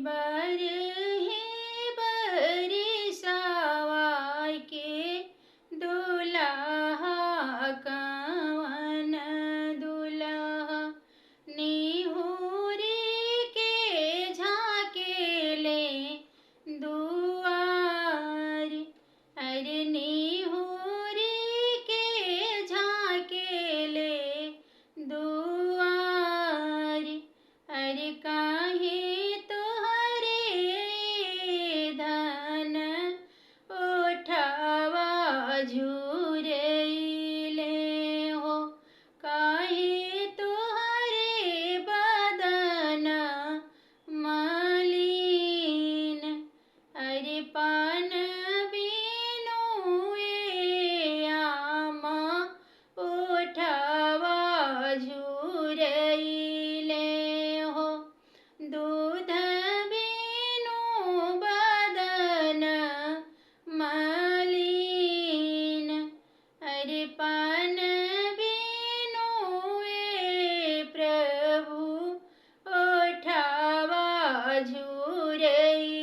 बरहे बरिसावा के दुल्हा कवन दुल्हा निहुरी के झाँकेले दुआर। अरे निहुरी के झाँकेले दुआर। अरे काहे तोहरे धन ओठवा झुरैले हो। काहे तोहरे बदन मलिन। अरे पान बिनु ए आमा ओठवा झुरैले हो। दूध बिनु बदन मलिन। अरे पान बिनु ए प्रभु ओठवा झुरैले।